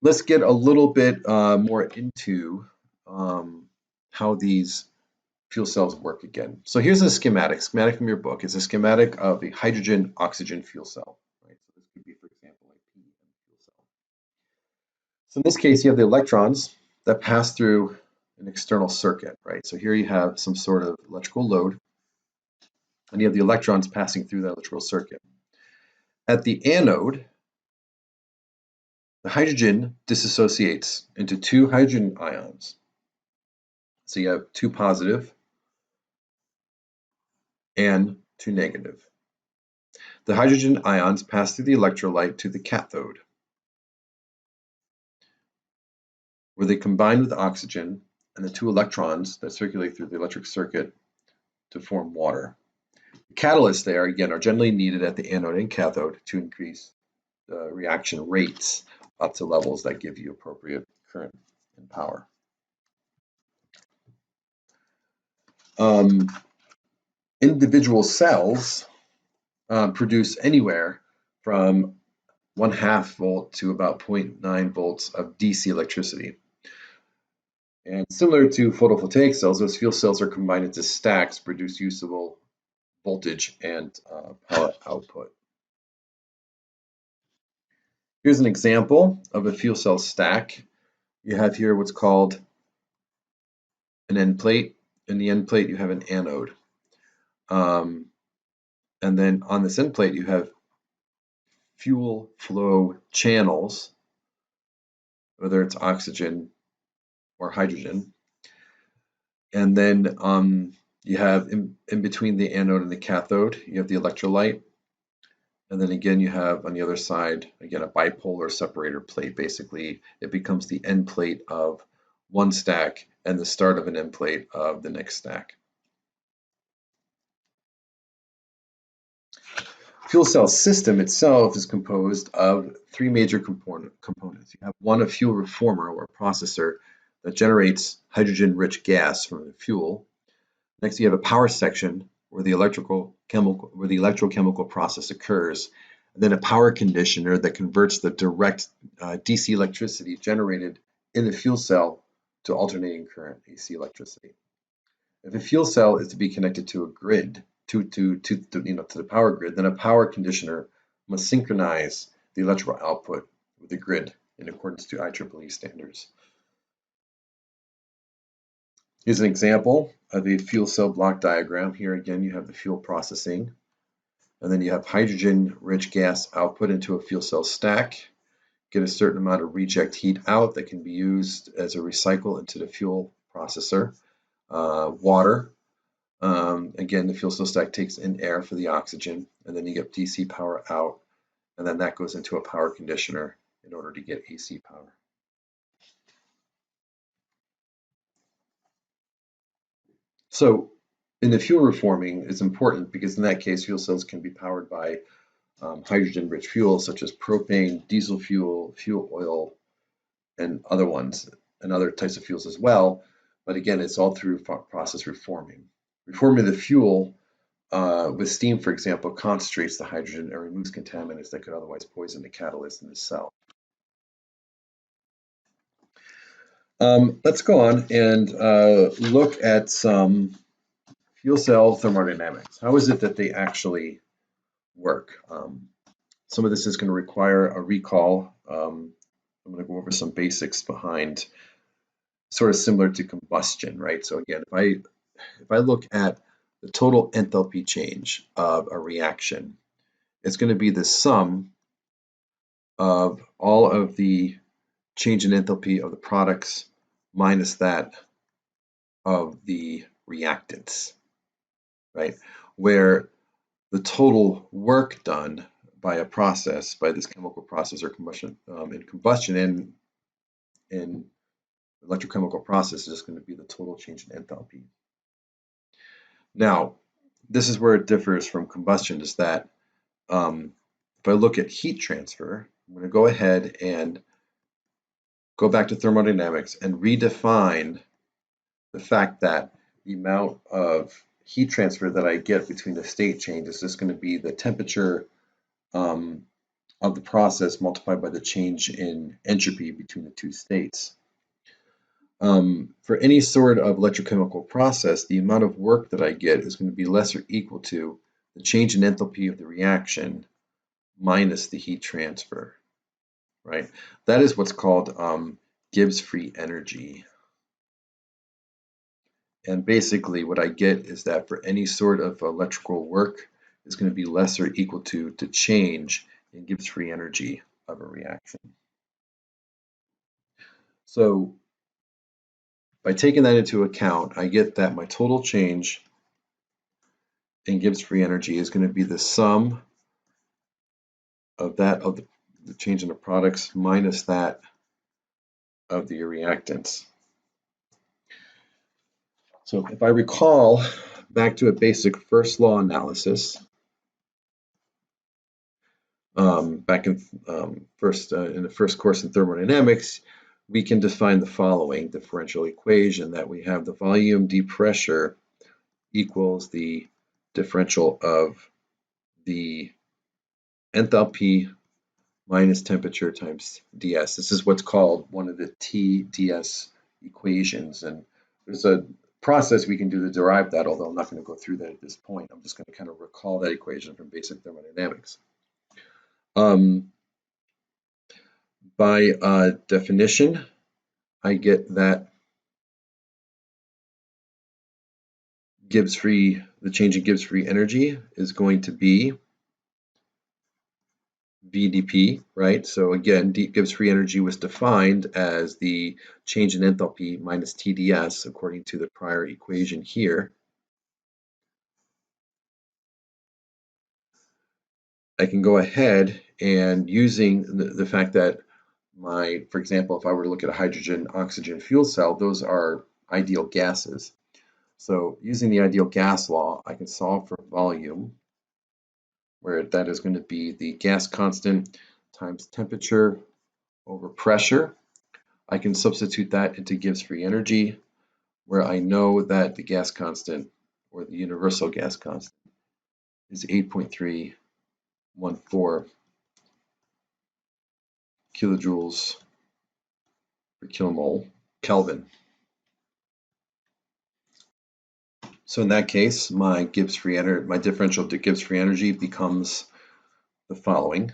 let's get a little bit more into how these fuel cells work again. So here's a schematic from your book. It's a schematic of a hydrogen-oxygen fuel cell. Right? So this could be, for example, like PEM fuel cell. So in this case, you have the electrons that pass through an external circuit, right? So here you have some sort of electrical load, and you have the electrons passing through that electrical circuit. At the anode, the hydrogen dissociates into two hydrogen ions. So you have two positive and two negative. The hydrogen ions pass through the electrolyte to the cathode, where they combine with oxygen and the two electrons that circulate through the electric circuit to form water. The catalysts there, again, are generally needed at the anode and cathode to increase the reaction rates up to levels that give you appropriate current and power. Individual cells produce anywhere from 1/2 volt to about 0.9 volts of DC electricity. And similar to photovoltaic cells, those fuel cells are combined into stacks to produce usable voltage and power output. Here's an example of a fuel cell stack. You have here what's called an end plate. In the end plate, you have an anode. And then on this end plate, you have fuel flow channels, whether it's oxygen or hydrogen. And then you have in between the anode and the cathode, you have the electrolyte. And then again, you have on the other side, again, a bipolar separator plate. Basically, it becomes the end plate of one stack and the start of an end plate of the next stack. Fuel cell system itself is composed of three major components. You have one, a fuel reformer or processor that generates hydrogen-rich gas from the fuel. Next, you have a power section where the electrochemical process occurs. And then a power conditioner that converts the direct DC electricity generated in the fuel cell to alternating current AC electricity. If a fuel cell is to be connected to a grid, to the power grid, then a power conditioner must synchronize the electrical output with the grid in accordance to IEEE standards. Here's an example of a fuel cell block diagram. Here again, you have the fuel processing, and then you have hydrogen-rich gas output into a fuel cell stack, get a certain amount of reject heat out that can be used as a recycle into the fuel processor. Water. Again, the fuel cell stack takes in air for the oxygen, and then you get DC power out, and then that goes into a power conditioner in order to get AC power. So in the fuel reforming, it's important because in that case, fuel cells can be powered by hydrogen-rich fuels such as propane, diesel fuel, fuel oil, and other ones, and other types of fuels as well. But again, it's all through process reforming. Reforming the fuel with steam, for example, concentrates the hydrogen and removes contaminants that could otherwise poison the catalyst in the cell. Let's go on and look at some fuel cell thermodynamics. How is it that they actually work? Some of this is going to require a recall. I'm going to go over some basics behind, sort of similar to combustion, right? So again, if I look at the total enthalpy change of a reaction, it's going to be the sum of all of the change in enthalpy of the products minus that of the reactants, right? Where the total work done by a process, by this chemical process or combustion, in electrochemical process is going to be the total change in enthalpy. Now, this is where it differs from combustion, is that if I look at heat transfer, I'm going to go ahead and go back to thermodynamics and redefine the fact that the amount of heat transfer that I get between the state changes is going to be the temperature of the process multiplied by the change in entropy between the two states. For any sort of electrochemical process, the amount of work that I get is going to be less or equal to the change in enthalpy of the reaction minus the heat transfer, right? That is what's called Gibbs free energy. And basically what I get is that for any sort of electrical work is going to be less or equal to the change in Gibbs free energy of a reaction. So by taking that into account, I get that my total change in Gibbs free energy is going to be the sum of that of the change in the products minus that of the reactants. So if I recall back to a basic first law analysis, back in in the first course in thermodynamics, we can define the following differential equation, that we have the volume d pressure equals the differential of the enthalpy minus temperature times ds. This is what's called one of the TdS equations, and there's a process we can do to derive that, although I'm not going to go through that at this point. I'm just going to kind of recall that equation from basic thermodynamics. By definition, I get that the change in Gibbs free energy is going to be VdP, right? So again, Gibbs free energy was defined as the change in enthalpy minus TdS according to the prior equation here. I can go ahead and using the fact that for example, if I were to look at a hydrogen oxygen fuel cell, those are ideal gases. So using the ideal gas law, I can solve for volume, where that is going to be the gas constant times temperature over pressure. I can substitute that into Gibbs free energy, where I know that the gas constant, or the universal gas constant, is 8.314 kilojoules per kilomole Kelvin. So in that case, my differential to Gibbs free energy becomes the following.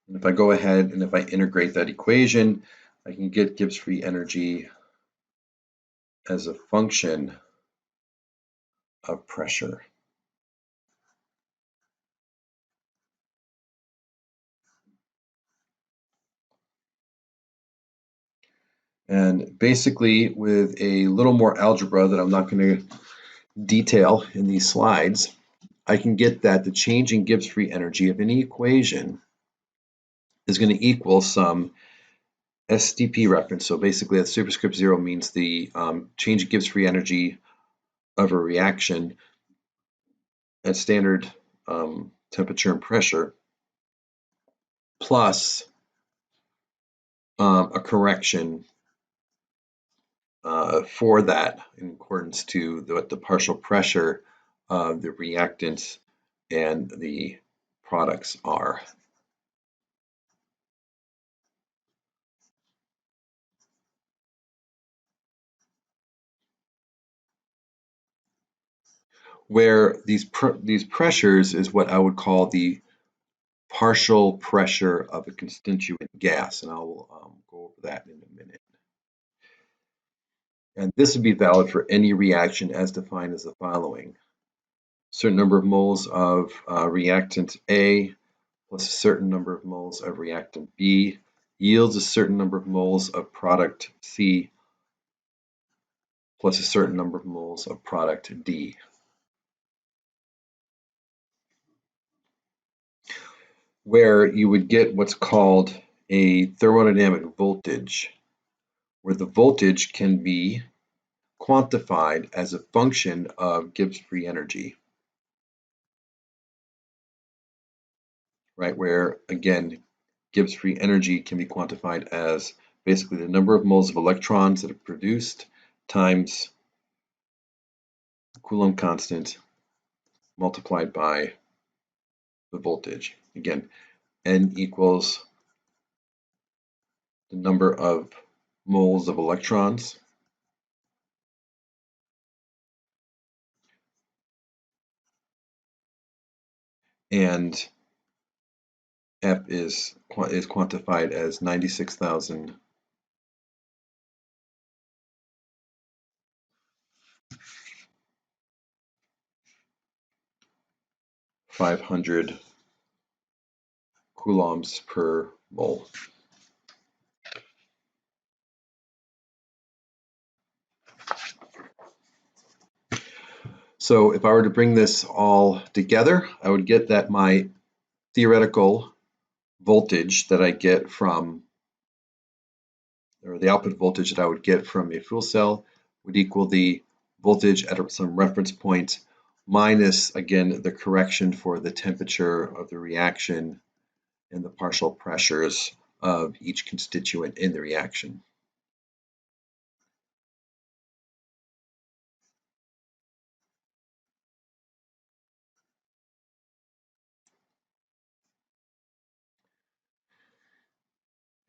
And if I go ahead and if I integrate that equation, I can get Gibbs free energy as a function of pressure. And basically, with a little more algebra that I'm not going to detail in these slides, I can get that the change in Gibbs free energy of any equation is going to equal some SDP reference. So basically, that superscript 0 means the change in Gibbs free energy of a reaction at standard temperature and pressure, plus a correction for that in accordance to what the partial pressure of the reactants and the products are. Where these pressures is what I would call the partial pressure of a constituent gas, and I will go over that in a minute. And this would be valid for any reaction as defined as the following. Certain number of moles of reactant A plus a certain number of moles of reactant B yields a certain number of moles of product C plus a certain number of moles of product D. Where you would get what's called a thermodynamic voltage, where the voltage can be quantified as a function of Gibbs free energy. Right, where again, Gibbs free energy can be quantified as basically the number of moles of electrons that are produced times Coulomb constant multiplied by the voltage. Again, N equals the number of moles of electrons and F is quantified as 96,500 coulombs per mole. So if I were to bring this all together, I would get that my theoretical voltage that I get from, or the output voltage that I would get from a fuel cell would equal the voltage at some reference point minus, again, the correction for the temperature of the reaction and the partial pressures of each constituent in the reaction.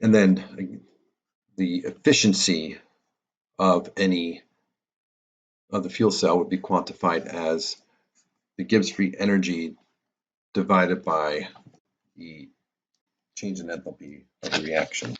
And then the efficiency of any of the fuel cell would be quantified as the Gibbs free energy divided by the change in enthalpy of the reaction.